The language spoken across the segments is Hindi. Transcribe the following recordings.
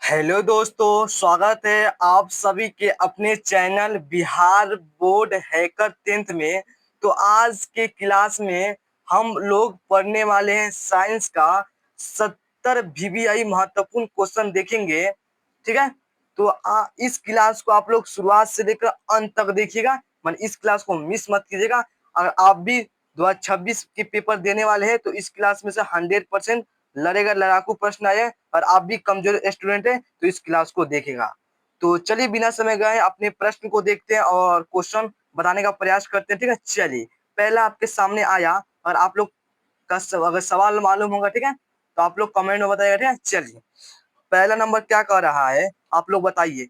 हेलो दोस्तों, स्वागत है आप सभी के अपने channel Bihar board hacker 10th में। तो आज के क्लास में हम लोग पढ़ने वाले हैं साइंस का 70 वीवीआई महत्वपूर्ण क्वेश्चन देखेंगे। ठीक है, तो इस क्लास को आप लोग शुरुआत से लेकर अंत तक देखिएगा। इस क्लास को मिस मत कीजिएगा। अगर आप भी 2026 के पेपर देने वाले हैं तो इस क्लास में से 100% लड़ेगा, लड़ाकू प्रश्न आए और आप भी कमजोर स्टूडेंट है तो इस क्लास को देखेगा। तो चलिए बिना समय गए अपने प्रश्न को देखते हैं और क्वेश्चन बताने का प्रयास करते हैं। ठीक है, चलिए पहला आपके सामने आया और आप लोग का अगर सवाल मालूम होगा, ठीक है, तो आप लोग कमेंट में बताइएगा। ठीक है, चलिए पहला नंबर क्या कह रहा है आप लोग बताइए।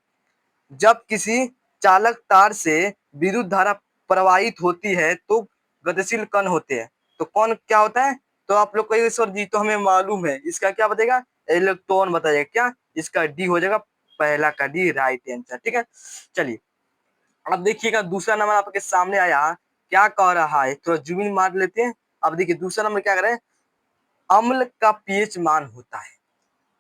जब किसी चालक तार से विद्युत धारा प्रवाहित होती है तो गतिशील कण होते हैं। तो कौन क्या होता है? तो आप लोग कहिए सर जी तो हमें मालूम है, इसका क्या बताएगा? इलेक्ट्रॉन बताइएगा। क्या इसका डी हो जाएगा, पहला का डी राइट आंसर। ठीक है, चलिए अब देखिएगा दूसरा नंबर आपके सामने आया, क्या कह रहा है, थोड़ा जूम इन मार लेते हैं। अब देखिए दूसरा नंबर क्या कर रहे हैं, अम्ल का पीएच मान होता है।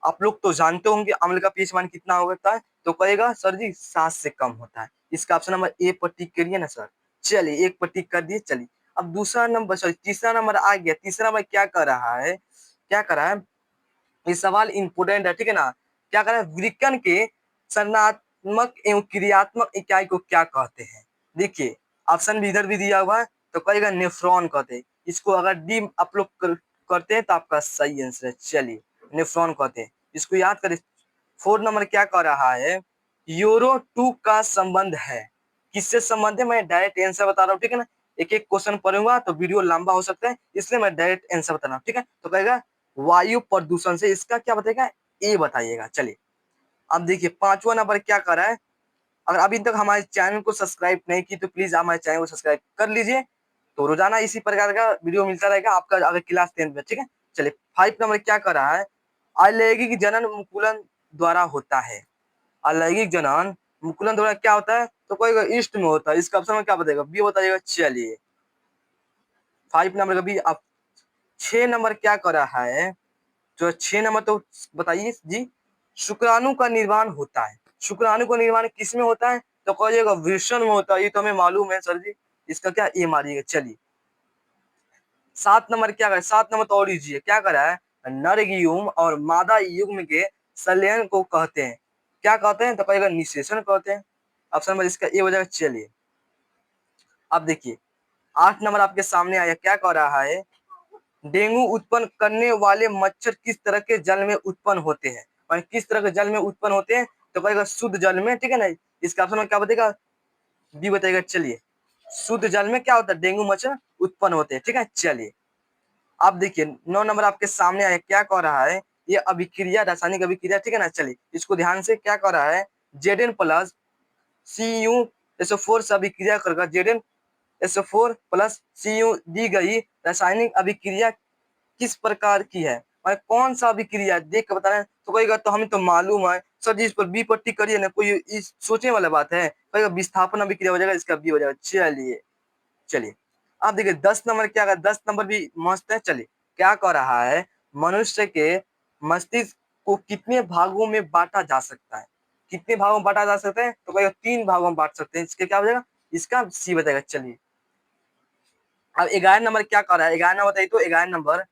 आप लोग तो जानते होंगे अम्ल का पीएच मान कितना होता है, तो कहेगा सर जी 7 से कम होता है। इसका ऑप्शन नंबर ए पर टिक करिए ना सर। चलिए एक पर टिक कर दिए। चलिए अब दूसरा नंबर सॉरी तीसरा नंबर आ गया। तीसरा नंबर क्या कर रहा है, क्या कर रहा है, ये सवाल इंपोर्टेंट है। ठीक है ना, क्या कर रहा है, विकिरण के संरचनात्मक एवं क्रियात्मक इकाई को क्या कहते हैं? देखिए ऑप्शन भी इधर भी दिया हुआ है, तो कहेगा नेफ्रॉन कहते हैं इसको। अगर डी आप लोग करते हैं तो आपका सही आंसर है। चलिए नेफ्रॉन कहते हैं इसको, याद करें। 4 नंबर क्या कह रहा है, यूरो 2 का संबंध है, किससे संबंध है? मैं डायरेक्ट आंसर बता रहा हूँ। ठीक है ना, एक एक क्वेश्चन पढ़ूंगा तो वीडियो लंबा हो सकता है, इसलिए मैं डायरेक्ट आंसर बता रहा हूँ। ठीक है, तो कहेगा वायु प्रदूषण से। इसका क्या बताएगा, ए बताइएगा। चलिए अब देखिए पांचवा नंबर क्या कर रहा है, अगर अभी तक हमारे चैनल को सब्सक्राइब नहीं की तो प्लीज हमारे चैनल को सब्सक्राइब कर लीजिए, तो रोजाना इसी प्रकार का वीडियो मिलता रहेगा आपका अगर क्लास 10th में। ठीक है, चलिए 5 नंबर क्या कर रहा है, अलैंगिक जनन मुकुलन द्वारा होता है। अलैंगिक जनन मुकुलन द्वारा क्या होता है, तो कोई ईस्ट में होता है। इसका ऑप्शन में क्या बताएगा, बी बताइएगा। चलिए 5 नंबर का बी। अब 6 नंबर क्या कर रहा है, जो 6 नंबर तो बताइए जी। शुक्राणु का निर्माण होता है, शुक्राणु का निर्माण किस में होता है, तो कहिएगा वृषण में होता है। ये तो हमें मालूम है सर जी, इसका क्या ए मारिएगा। चलिए 7 नंबर क्या करे, 7 नंबर तो और लीजिए, क्या करा है, नर युग्म और मादा युग्म के संलयन को कहते हैं, क्या कहते हैं, तो कहेगा निषेचन कहते हैं। ऑप्शन नंबर इसका ए हो जाएगा। चलिए अब देखिए 8 नंबर आपके सामने आया, क्या कह रहा है, डेंगू उत्पन्न करने वाले मच्छर किस तरह के जल में उत्पन्न होते हैं, और किस तरह के जल में उत्पन्न होते हैं, तो कहेगा शुद्ध जल में। ठीक है ना, इसका ऑप्शन में क्या बताएगा, बी बताएगा। चलिए शुद्ध जल में क्या होता है, डेंगू मच्छर उत्पन्न होते हैं। ठीक है, चलिए अब देखिए 9 नंबर आपके सामने आया, क्या कह रहा है, ये अभिक्रिया रासायनिक अभिक्रिया। ठीक है ना, चलिए इसको ध्यान से, क्या कह रहा है, Zn प्लस Cu SO4 से अभिक्रिया करेगा, Zn SO4 प्लस Cu दी गई रासायनिक अभिक्रिया किस प्रकार की है, और कौन सा अभिक्रिया देख कर बता रहे हैं, तो कहेगा तो हमें तो मालूम है सर जी, इस पर बी पट्टी करिए ना, कोई इस सोचने वाला बात है, कहेगा विस्थापन अभिक्रिया हो जाएगा, इसका बी हो जाएगा। चलिए चलिए आप देखिए 10 नंबर क्या है, 10 नंबर भी मस्त है। चलिए क्या कह रहा है, मनुष्य के मस्तिष्क को कितने भागों में बांटा जा सकता है, कितने भागों में बांटा जा सकता है, तो कहेगा 3 भागों में बांट सकते हैं। इसके क्या हो जाएगा, इसका सी बताएगा। चलिए अब 11 नंबर क्या कर रहा है, 11 नंबर बताइए तो 11 नंबर,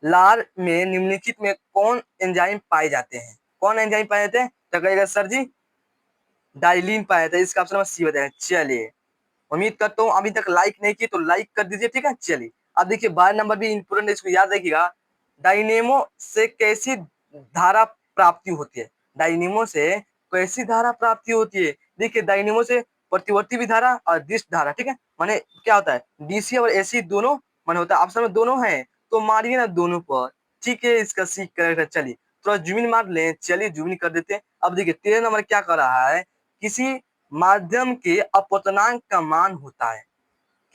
लार में निम्नलिखित में कौन एंजाइम पाए जाते हैं, कौन एंजाइम पाए जाते हैं, तो कहेगा सर जी डाइलिन पाया जाता है। इसका ऑप्शन नंबर सी बताएगा। चलिए उम्मीद करता हूँ अभी तक लाइक नहीं की तो लाइक कर दीजिए। ठीक है, चलिए अब देखिए 12 नंबर भी इंपोर्टेंट है, इसको याद रखिएगा। डायनेमो से कैसी धारा प्राप्ति होती है, डायनेमो से कैसी धारा प्राप्ति होती है, देखिए डायनेमो से प्रतिवर्ती भी धारा और दिश धारा। ठीक है, माने क्या होता है, डीसी और एसी दोनों माने होता है, ऑप्शन में दोनों है तो मारिए ना दोनों पर। ठीक है, इसका सी करेक्ट है। चलिए थोड़ा जूमिन मार लें, चलिए जूमिन कर देते हैं। अब देखिए 13 नंबर क्या कर रहा है, किसी माध्यम के अपवर्तनांक का मान होता है,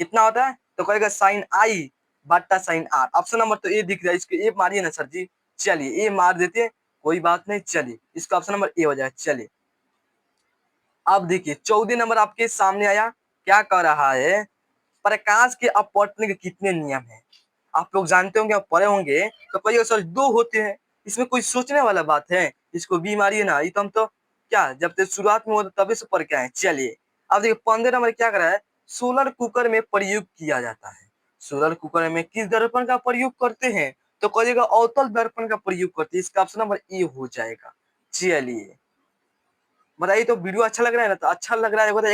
कितना होता है, तो कहेगा साइन आई बट्टा साइन आर। ऑप्शन नंबर तो ए दिख रहा है, इसको ए मारिए ना सर जी। चलिए ए मार देते हैं, कोई बात नहीं। चलिए इसका ऑप्शन नंबर ए हो जाए। चलिए अब देखिए 14 नंबर आपके सामने आया, क्या कह रहा है, प्रकाश के अपवर्तन के कितने नियम है, आप लोग जानते होंगे, आप पढ़े होंगे, तो कहिए सर 2 होते हैं, इसमें कोई सोचने वाला बात है, इसको बी मारिए ना, ये तो हम तो क्या जब तक शुरुआत में हो तभी से पढ़ के आए। चलिए अब देखिए 15 नंबर क्या कर रहा है, सोलर कुकर में प्रयोग किया जाता है। सोलर कुकर में किस दर्पण का प्रयोग करते हैं, तो कहिएगा अवतल दर्पण का प्रयोग करते हैं। इसका ऑप्शन नंबर ए हो जाएगा। चलिए बताइए, तो वीडियो अच्छा लग रहा है ना, तो अच्छा लग रहा है तो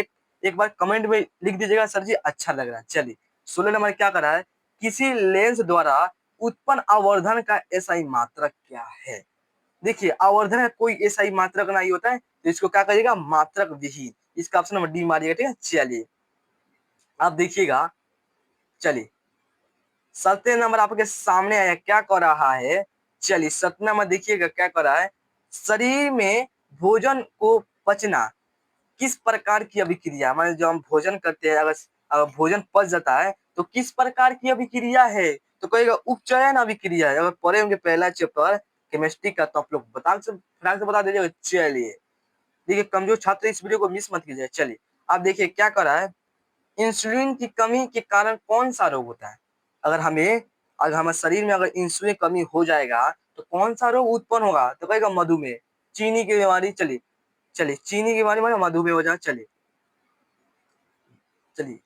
एक बार कमेंट में लिख दीजिएगा सर जी अच्छा लग रहा है। चलिए 16 नंबर क्या कर रहा है, किसी लेंस द्वारा उत्पन्न आवर्धन का एसआई मात्रक क्या है। देखिए आवर्धन का कोई एसआई मात्रक नहीं होता है, तो इसको क्या करिएगा, मात्रक विहीन। इसका ऑप्शन नंबर डी मारिएगा, ठीक है। चलिए आप देखिएगा, चलिए 17 नंबर आपके सामने आया, क्या कर रहा है। चलिए 17 नंबर देखिएगा क्या कर रहा है, शरीर में भोजन को पचना किस प्रकार की अभिक्रिया, माने जो हम भोजन करते हैं, अगर भोजन पच जाता है तो किस प्रकार की अभिक्रिया है, तो कहेगा उपचयन अभिक्रिया है। अगर पढ़े होंगे पहला चैप्टर केमिस्ट्री का तो आप लोग फटाक से बता दीजिएगा। चलिए देखिए कमजोर छात्र इस वीडियो को मिस मत कीजिए। चलिए आप देखिए क्या कर रहा है, इंसुलिन की कमी के कारण कौन सा रोग होता है। अगर हमारे शरीर में अगर इंसुलिन की कमी हो जाएगा तो कौन सा रोग उत्पन्न होगा, तो कहेगा मधुमेह, चीनी की बीमारी। चलिए चलिए चीनी की बीमारी में मधुमेह हो जाए। चलिए चलिए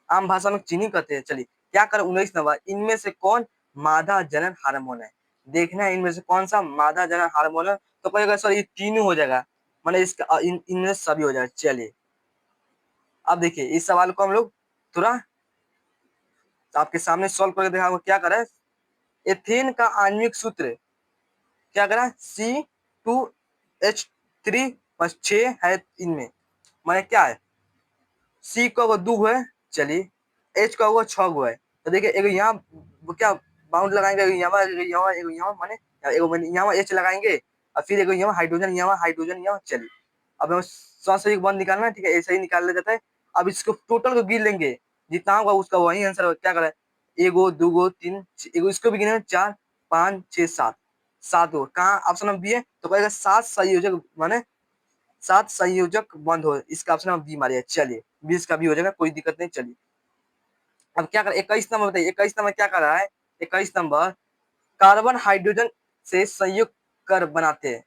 आम भाषा में चीनी कहते हैं। चलिए क्या कर 19 नंबर, इनमें से कौन मादा जनन हार्मोन है। देखना है इनमें से कौन सा मादा जनन हार्मोन है, तो कहेगा सर ये तीनों हो जाएगा, मैंने इसका इनमें सभी हो जाएगा। चलिए अब देखिए इस सवाल को हम लोग थोड़ा आपके सामने सॉल्व करके दिखाऊंगा। क्या करें, एथेन का आणविक सूत्र क्या करा, C2H3 बस 6 है इनमें, मैंने क्या है, सी का होगा 2 है। चलिए एच का होगा 6 गो है। तो देखिए एक यहाँ क्या बाउंड लगाएंगे, यहाँ माने यहाँ एच लगाएंगे और फिर एक यहाँ हाइड्रोजन यहाँ। चलिए अब हमें 100 से एक बंद निकालना है, ठीक है, ऐसे ही निकाल लिया जाता है। अब इसको टोटल को गिन लेंगे, जितना होगा उसका वही आंसर होगा। क्या करें, एगो दूगो तीन एगो, इसको भी गिने 4 5 6 7 7 हो, कहाँ ऑप्शन नंबर बी है, तो कहेगा 7 संयोजक माने 7 संयोजक बंद हो। इसका ऑप्शन नंबर बी मारिए। चलिए 20 का भी हो जाएगा, कोई दिक्कत नहीं। चलिए अब क्या कर 21 नंबर बताइए, 21 नंबर क्या कर रहा है, 21 नंबर कार्बन हाइड्रोजन से संयुक्त कर बनाते हैं,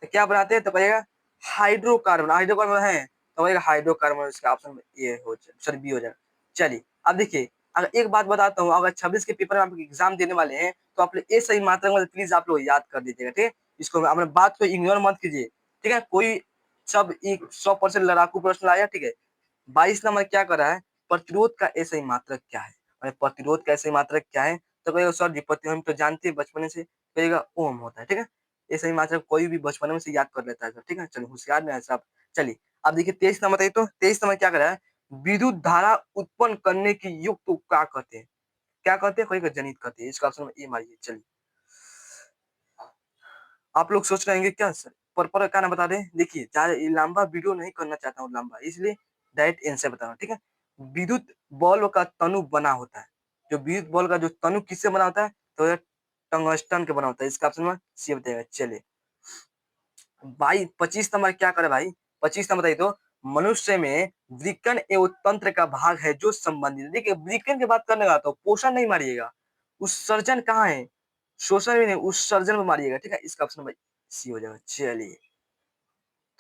तो क्या बनाते हैं, तो कहेगा हाइड्रोकार्बन। हाइड्रोकार्बन है तो कहेगा हाइड्रोकार्बन, इसका ऑप्शन ए हो जाए, सॉरी बी हो जाएगा। चलिए अब देखिए, अगर एक बात बताता हूँ, अगर 26 के पेपर में आप एग्जाम देने वाले हैं तो आप लोग ए सही मात्रा में प्लीज आप लोग याद कर दीजिएगा, ठीक है। इसको अपने बात को इग्नोर मत कीजिए, ठीक है। कोई सब 100% लड़ाकू प्रश्न लाया, ठीक है। 22 नंबर क्या कर रहा है, प्रतिरोध का ऐसा ही मात्रक क्या है, प्रतिरोध का ऐसा ही मात्रक क्या है, तो कहेगा सर जी हम तो जानते हैं बचपन से, कहेगा ओम होता है, ठीक है। ऐसा ही मात्रक कोई भी बचपन में से याद कर लेता है, ठीक है। चलिए होशियार में ऐसा। चलिए अब देखिए 23 नंबर बताइए, तो 23 नंबर क्या कर रहा है, विद्युत धारा उत्पन्न करने की युक्त को क्या कहते हैं, क्या कहते हैं, कहेगा जनित कहते हैं। इसका ऑप्शन ए मारिए। चलिए आप लोग सोच रहे हैं क्या सर पर क्या ना बता दें, देखिए ज्यादा लंबा वीडियो नहीं करना चाहता हूँ लंबा, इसलिए डायरेक्ट आंसर बता रहा हूँ, ठीक है। विद्युत बल्ब का तनु बना होता है, जो विद्युत बल्ब का जो तनु किससे बना होता है, तो ये टंगस्टन के बना होता है। इसका ऑप्शन में सी बताएगा। चलिए भाई 25 नंबर क्या करे भाई, 25 नंबर बताइए, तो मनुष्य में वृक्कन एवं तंत्र का भाग है जो संबंधित। देखिए वृक्कन की बात करने का तो पोषण नहीं मारिएगा, उत्सर्जन कहाँ है, शोषण भी नहीं, उत्सर्जन में मारिएगा, ठीक है। इसका ऑप्शन भाई सी हो जाएगा। चलिए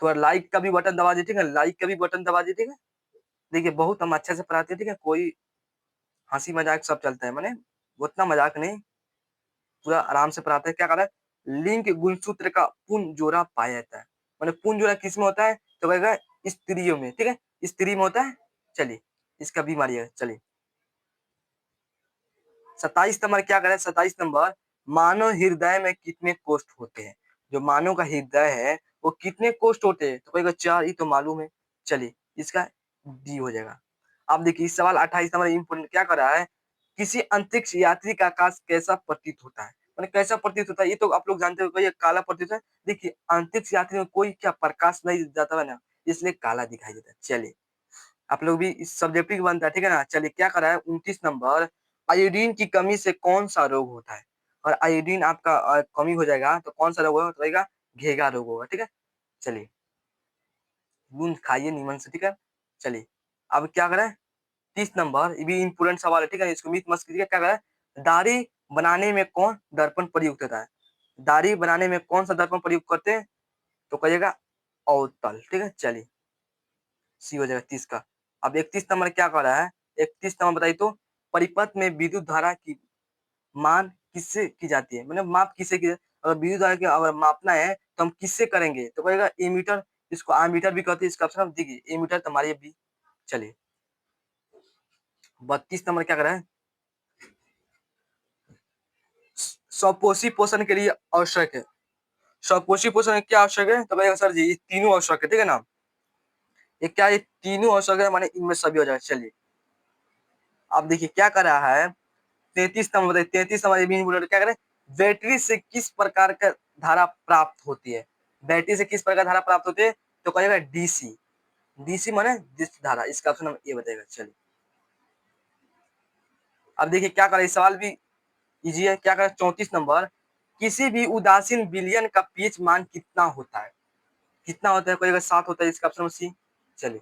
थोड़ा लाइक का भी बटन दबा दीजिए, ठीक है, लाइक का भी बटन दबा दीजिए, ठीक है। देखिए बहुत हम अच्छे से पढ़ाते हैं, ठीक है, कोई हंसी मजाक सब चलता है, मैंने उतना मजाक नहीं, पूरा आराम से पढ़ाते हैं। क्या कर रहा है, लिंग गुणसूत्र का पूर्ण जोड़ा पाया जाता है, मैंने पूर्ण जोड़ा किस में होता है, तो कहेगा स्त्रियों में, ठीक है, स्त्री में होता है। चलिए इसका भी मारिएगा। चलिए 27 नंबर क्या करें, 27 नंबर मानव हृदय में कितने कोष्ठ होते हैं, जो मानव का हृदय है वो कितने कोष्ठ होते हैं, तो कहेगा 4, ये तो मालूम है। चलिए इसका डी हो जाएगा। अब देखिए इस सवाल 28 नंबर इम्पोर्टेंट क्या कर रहा है, किसी अंतरिक्ष यात्री का आकाश कैसा प्रतीत होता है, मैंने कैसा प्रतीत होता है, ये तो आप लोग जानते हो, ये काला प्रतीत होता है। देखिए अंतरिक्ष यात्री में कोई क्या प्रकाश नहीं जाता है ना, इसलिए काला दिखाई देता है। चलिए आप लोग भी इस सब्जेक्ट की बनता है, ठीक है ना। चलिए क्या कर रहा है 29 नंबर, आयोडीन की कमी से कौन सा रोग होता है, और आयोडीन आपका कमी हो जाएगा तो कौन सा रोग होगा, तो रहेगा घेगा रोग होगा, ठीक है। चलिए बूंद खाइए नीमन से, ठीक है। चलिए अब क्या करें 30 नंबर, ये भी इम्पोर्टेंट सवाल है, ठीक है, इसको मित मत कीजिएगा। क्या करें, दाढ़ी बनाने में कौन दर्पण प्रयुक्त होता है, दाढ़ी बनाने में कौन सा दर्पण प्रयोग करते हैं? तो कहिएगा अवतल। ठीक है, चलिए सी हो जाएगा 30 का। अब 31 नंबर क्या कर रहा है? 31 नंबर बताइए तो, परिपथ में विद्युत धारा की मान किससे की जाती है? मतलब माप किससे की? अगर विद्युत धारा की अगर मापना है तो हम किससे करेंगे? तो कहेगा एमीटर, इसको आमीटर भी कहते हैं। इसका ऑप्शन आप देखिए, एमीटर तुम्हारी बी। चलिए 32 नंबर क्या कर रहा है? स्वपोषी पोषण के लिए आवश्यक है। स्वपोषी पोषण क्या आवश्यक है? तो कहेगा सर जी ये तीनों आवश्यक है। ठीक है ना, ये क्या, ये तीनों आवश्यक है माने इनमें सभी हो जाएगा। चलिए अब देखिए क्या कर रहा है? 33 नंबर बताइए, 33 नंबर क्या करें? बैटरी से किस प्रकार का धारा प्राप्त होती है? बैटरी से किस प्रकार धारा प्राप्त होती है? तो कहेगा डीसी। डीसी माने डिस्क धारा। इसका ऑप्शन नंबर ए बताएगा। चलिए अब देखिए क्या करें, सवाल भी इजी है। क्या करें? 34 नंबर, किसी भी उदासीन विलयन का पीएच मान कितना होता है? कितना होता है? कहेगा 7 होता है। इसका ऑप्शन सी। चलिए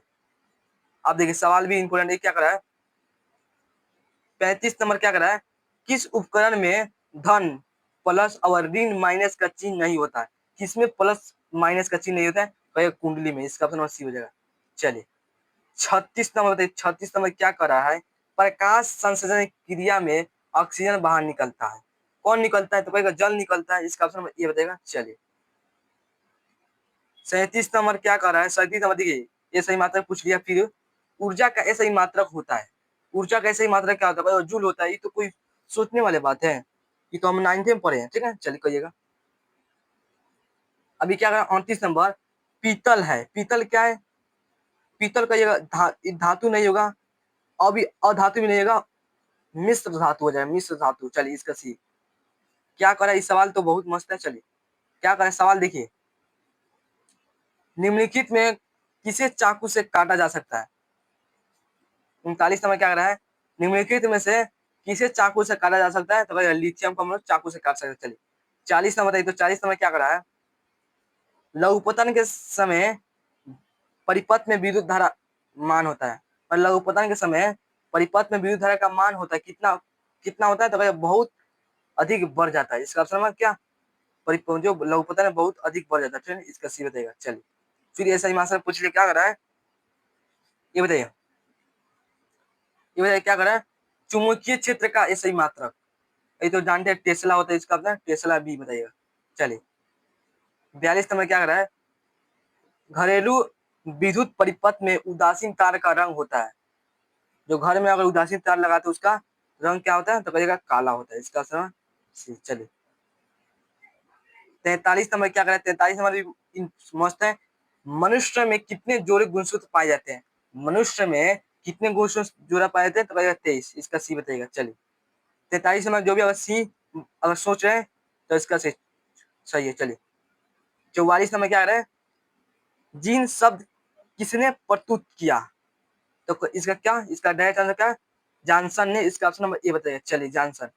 अब देखिए सवाल भी इंपोर्टेंट है। क्या करा है? 35 नंबर क्या करा है? किस उपकरण में धन प्लस और ऋण माइनस का चिन्ह नहीं होता है? किसमें प्लस माइनस का चिन्ह नहीं होता है? कहेगा कुंडली में। इसका ऑप्शन सी हो जाएगा। चलिए 36 नंबर बताइए, 36 नंबर क्या कर रहा है? प्रकाश संश्लेषण क्रिया में ऑक्सीजन बाहर निकलता है, कौन निकलता है? तो कहेगा जल निकलता है। इसका ऑप्शन नंबर ये बताएगा। चलिए 37 नंबर क्या कर रहा है? 37 नंबर देखिए, ये सही मात्रक पूछ लिया। फिर ऊर्जा का ऐसा ही मात्रक होता है। ऊर्जा का ऐसा ही मात्रक क्या होता है? जूल होता है। ये तो कोई सोचने वाली बात है, ये तो हम 9th में पढ़े हैं। ठीक है, चलिए कहिएगा। अभी क्या कर रहा है? 29 नंबर, पीतल है। पीतल क्या है? पीतल कहिएगा धातु नहीं होगा, अभी अधातु भी नहीं होगा, मिश्र धातु हो जाए, मिश्र धातु। चलिए इसका सी। क्या करें? इस सवाल तो बहुत मस्त है। चलिए क्या करें? सवाल देखिए, निम्नलिखित में किसे चाकू से काटा जा सकता है? 39 नंबर क्या कर रहा है? निम्नलिखित में से किसे चाकू से काटा जा सकता है? तो भाई लिथियम को हम लोग चाकू से काट सकते हैं। चलिए 40 नंबर बताइए तो, 40 नंबर क्या कर रहा है? लघुपतन के समय परिपथ में विद्युत धारा मान होता है, और लघुपतन के समय परिपथ में विद्युत धारा का मान होता है कितना? कितना होता है? तो भाई बहुत अधिक बढ़ जाता है। इसका ऑप्शन नंबर क्या? जो लघुपतन है बहुत अधिक बढ़ जाता है। ठीक है, इसका सी बताएगा। चलिए फिर ऐसा ही मास्टर पूछ लिया, क्या कर रहा है? ये बताइए, ये बताइए क्या कर रहा है? चुंबकीय क्षेत्र का ऐसा ही मात्रक, ये तो जानते हैं टेस्ला होता है। इसका अपना टेस्ला बी बताइएगा। चलिए 42 नंबर क्या कर रहा है? घरेलू विद्युत परिपथ में उदासीन तार का रंग होता है। जो घर में अगर उदासीन तार लगाते हैं उसका रंग क्या होता है? तो कहिएगा काला होता है। इसका समय चलिए 43 नंबर क्या कर रहा है? 43 नंबर भी मस्त है। मनुष्य में कितने जोड़े गुणसूत्र पाए जाते हैं? मनुष्य में कितने गुणसूत्र जोड़ा पाए जाते हैं? तो कहिएगा 23। इसका सी बताइएगा। चलिए 43 नंबर जो भी अगर सी अगर सोच रहे हैं तो इसका सही है। चलिए 44 नंबर क्या है? जीन शब्द किसने प्रस्तुत किया? तो इसका क्या, इसका डायरेक्ट आंसर क्या? जॉनसन ने। इसका ऑप्शन नंबर ए बताइए। चलिए जॉनसन।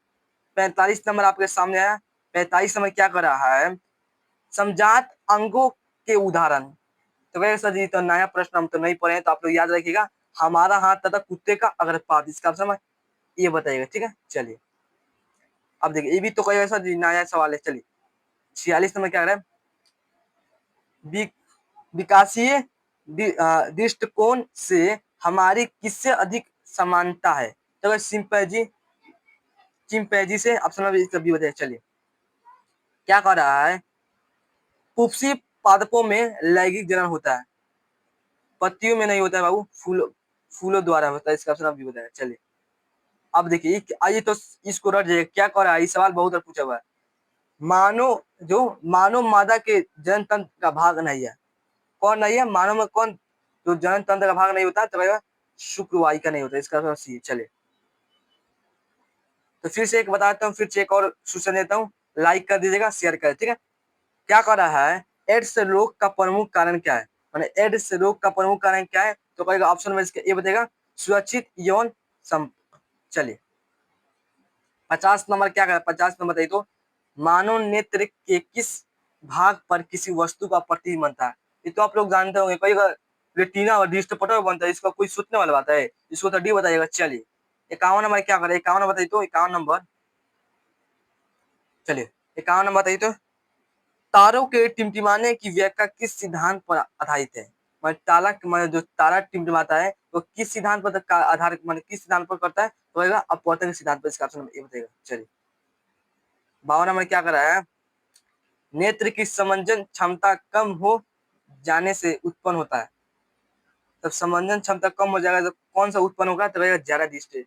45 नंबर आपके सामने आया। 45 नंबर क्या कर रहा है? समजात अंगों के उदाहरण। तो वैसे सर जी तो नया प्रश्न हम तो नहीं पढ़े हैं, तो आप लोग याद रखिएगा। हमारा हाथ तथा कुत्ते का अग्रपात। इसका ऑप्शन ये बताइएगा। ठीक है, चलिए अब देखिए ये भी तो कोई ऐसा नया सवाल है। चलिए 46 नंबर क्या कर रहा है? विकासीय दृष्टिकोण से हमारी किससे अधिक समानता है? तो अगर चिंपैंजी से। ऑप्शन नंबर बी बताइए। चलिए क्या कर रहा है? पुप्सी पादपों में लैंगिक जनन होता है, पत्तियों में नहीं होता है बाबू, फूलों द्वारा होता है। इसका ऑप्शन बी बताइए। चलिए अब देखिए आइए तो इसको रट जाइए। क्या कर रहा है? इस सवाल बहुत बार पूछा हुआ है। मानव मादा के जनन तंत्र का भाग नहीं है, कौन नहीं है? मानव में कौन जो जनन तंत्र का भाग नहीं होता? तो शुक्रवाहिका नहीं होता। इसका आंसर सी है। चलिए तो फिर से एक बताता हूँ, फिर से एक और सूचना देता हूँ। लाइक कर दीजिएगा, शेयर कर। ठीक है, क्या कर रहा है? एड्स रोग का प्रमुख कारण क्या है? माने एड्स रोग का प्रमुख कारण क्या है? तो कहेगा ऑप्शन में इसके ये बताएगा, सुरक्षित यौन संपर्क। चलिए 50 नंबर क्या कर? 50 नंबर बताइए तो, मानव नेत्र के किस भाग पर किसी वस्तु का प्रतिबिंब बनता है? ये तो आप लोग जानते होंगे, कई रेटिना और दृष्टि पटल बनता है। इसका कोई सोचने वाला बात है? इसको तो डी बताइएगा। चलिए 51 नंबर क्या करे? 51 नंबर बताइए तो, 51 नंबर। चलिए 51 नंबर बताइए तो, तारों के टिमटिमाने की व्याख्या किस सिद्धांत पर आधारित है? जो तारा टिमटिमाता है वो किस सिद्धांत पर आधारित किस सिद्धांत पर करता है? तो होगा अपवर्तन के सिद्धांत पर। इसका ऑप्शन नंबर ए बताएगा। चलिए 52 नंबर क्या कर रहा है? नेत्र की समंजन क्षमता कम हो जाने से उत्पन्न होता है। तब समंजन क्षमता कम हो जाएगा तो कौन सा उत्पन्न होगा? तो रहेगा ज्यादा डिस्टेंस,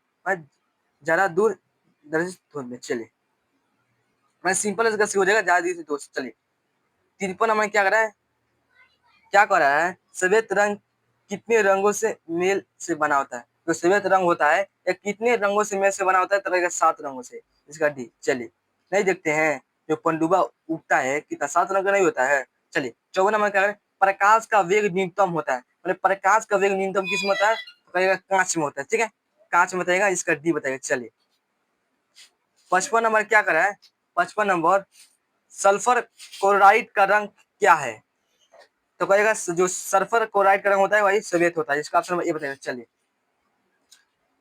ज्यादा दूर दर्शित होने। चलिए मैं सिंपल हो जाएगा, ज्यादा दूर दोस्त। चलिए 53 नंबर क्या कर रहा है? क्या कर रहा है? सफेद रंग कितने रंगों से मेल से बना होता है? तो सफेद रंग होता है या कितने रंगों से मेल से बना होता है? तो रहेगा 7 रंगों से। इसका डी। चलिए नहीं देखते हैं जो पनडुब्बा उगता है कितना 7 रंग का नहीं होता है। चलिए 54 नंबर क्या है? प्रकाश का वेग न्यूनतम होता है। प्रकाश का वेग न्यूनतम किस में होता है? तो कहेगा कांच में होता है। ठीक है, कांच में बताएगा। इसका डी बताएगा। चलिए 55 नंबर क्या कर रहा है? 55 नंबर सल्फर क्लोराइड का रंग क्या है? तो कहेगा जो सल्फर क्लोराइड का रंग होता है वही सफेद होता है। इसका ऑप्शन नंबर ए बताएगा। चलिए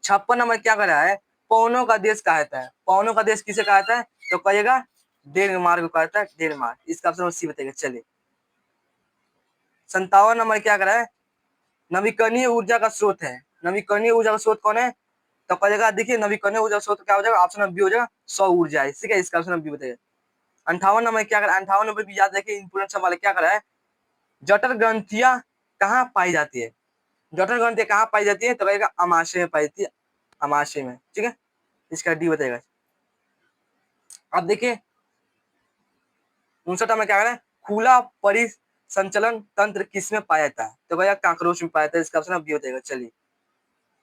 56 नंबर क्या कर रहा है? पवनों का देश कहा जाता है। पवनों का देश किसे कहा जाता है? तो कहेगा डेनमार्क को कहा जाता है, डेनमार्क। इसका ऑप्शन नंबर सी बताएगा। चलिए 57 नंबर क्या कर रहा है? नवीकरणीय ऊर्जा का स्रोत है। नवीकरणीय ऊर्जा का स्रोत कौन है? तो कहेगा देखिए नवीकरणीय ऊर्जा स्रोत क्या हो जाएगा? ऑप्शन नंबर बी हो जाएगा, सौर ऊर्जा है। ठीक है, इसका ऑप्शन नंबर बी बताएगा। 58 नंबर क्या कर? 58 नंबर भी याद रखिए, इंपोर्टेंट सवाल है। क्या कर रहा है? जठर ग्रंथियां कहाँ पाई जाती है? जठर ग्रंथियां कहाँ पाई जाती है? तो कहेगा अमाशय में पाई जाती है, अमाशय में। ठीक है, इसका डी बताएगा। अब देखिए 59 में क्या कर रहा है? खुला परिसंचलन तंत्र किसमें पाया जाता है? तो कहेगा काकरोच में पाया जाता है। इसका ऑप्शन बी बताएगा। चलिए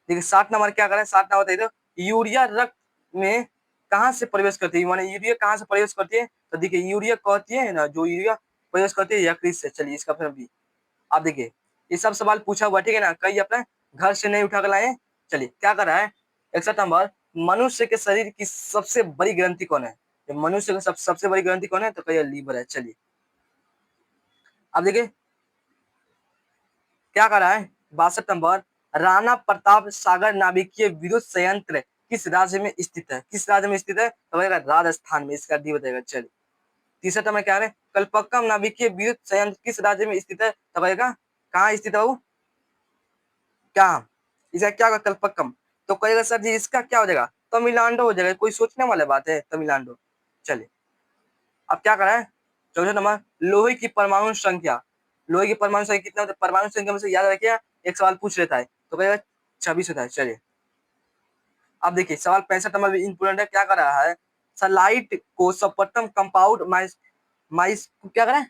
देखिए 7 नंबर क्या कर रहा है? 7 नंबर बताइए तो यूरिया रक्त में कहाँ से प्रवेश करती है? माने यूरिया कहाँ से प्रवेश करती है? तो देखिए यूरिया कहती है ना, जो यूरिया प्रवेश करती है यकृत से। चलिए इसका ऑप्शन बी। आप देखिए ये सब सवाल पूछा हुआ, ठीक है ना, कई अपने घर से नहीं उठा कर लाए। चलिए क्या कर रहा है? 61 नंबर मनुष्य के शरीर की सबसे बड़ी ग्रंथि कौन है? मनुष्य का सबसे बड़ी ग्रंथि कौन है? तो कहिए लीवर है। चलिए अब देखिए क्या कर रहा है? 62 नंबर राणा प्रताप सागर नाभिकीय विद्युत संयंत्र किस राज्य में स्थित है? किस राज्य में स्थित है? तो बताएगा राजस्थान में। इसका डी बताएगा। चलिए 63 नंबर क्या है? कल्पक्कम नाभिकीय विद्युत संयंत्र किस राज्य में स्थित है? तो बताएगा कहाँ स्थित है वो? क्या इसका क्या होगा? कल्पक्कम। तो कहेगा सर जी इसका क्या हो जाएगा? तमिलनाडु हो जाएगा। कोई सोचने वाली बात है? तमिलनाडु। चलिए अब क्या करा है? 64 नंबर लोहे की परमाणु संख्या। लोहे की परमाणु संख्या कितना होता है? परमाणु संख्या में से याद रखिए एक सवाल पूछ लेता है तो कहेगा 26 होता है। चलिए अब देखिए सवाल 65 नंबर भी इंपोर्टेंट है। क्या कर रहा है? सलाइट को सर्वप्रथम कंपाउंड क्या करें?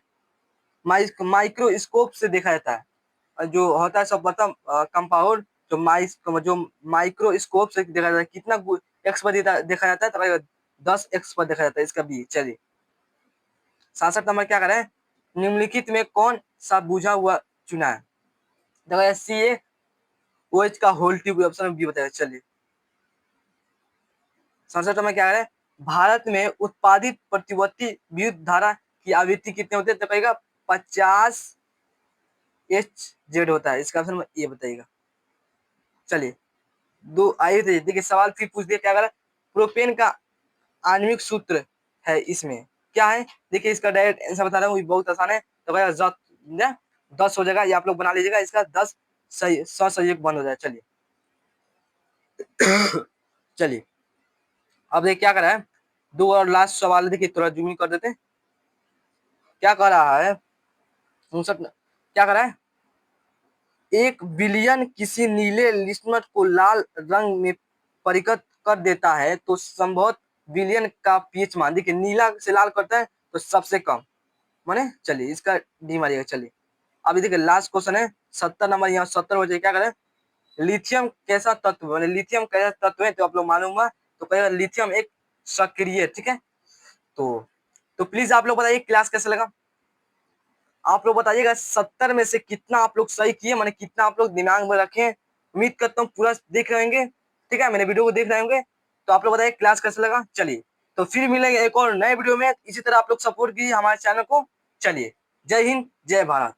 माइक्रोस्कोप से देखा जाता है। जो होता है सर्वप्रथम कंपाउंड जो माइक्रोस्कोप से देखा जाता है। कितना एक्स पर देखा जाता है? तो 10 एक्स पर देखा जाता है। इसका भी। चलिए 67 नंबर क्या करें? निम्नलिखित में कौन सा बुझा हुआ चुना है? देखो सी ए ओ एच का होल ट्यूब। ऑप्शन बी बताएगा। चलिए 67 नंबर क्या करें? भारत में उत्पादित प्रतिवर्ती विद्युत धारा की आवृत्ति कितने होते हैं? तो कहेगा 50 एच जेड होता है। इसका ऑप्शन ए बताइएगा। चलिए दो आइए देखिए सवाल फिर पूछ दिया। क्या करें? प्रोपेन का आणविक सूत्र है इसमें क्या है? देखिए इसका डायरेक्ट आंसर बता रहा हूँ, बहुत आसान है। तो कहेगा 10 हो जाएगा, ये आप लोग बना लीजिएगा। इसका 10 सही 100 संयुक्त बंद हो जाए। चलिए चलिए अब देखिए क्या कर रहा है? दो और लास्ट सवाल देखिए, थोड़ा जूम कर देते हैं। क्या कर रहा है? 59 क्या कर रहा है? 1 बिलियन किसी नीले लिस्मट को लाल रंग में परिवर्तित कर देता है तो संभवत बिलियन का पीएच मान। देखिए नीला से लाल करता है तो सबसे कम माने। चलिए इसका डी मारिएगा। चलिए अभी देखिए लास्ट क्वेश्चन है 70 नंबर। यहाँ 70 हो जाए। क्या करें? लिथियम कैसा तत्व है? लिथियम कैसा तत्व है तो आप लोग मालूम हुआ तो कहेगा लिथियम एक सक्रिय। ठीक है, तो प्लीज आप लोग बताइए क्लास कैसे लगा? आप लोग बताइएगा 70 में से कितना आप लोग सही किए, माने कितना आप लोग दिमाग में रखे। उम्मीद करता हूँ पूरा देख रहे होंगे। ठीक है, मेरे वीडियो को देख रहे होंगे। तो आप लोग बताइए क्लास कैसे लगा। चलिए तो फिर मिलेंगे एक और नए वीडियो में। इसी तरह आप लोग सपोर्ट कीजिए हमारे चैनल को। चलिए जय हिंद जय भारत।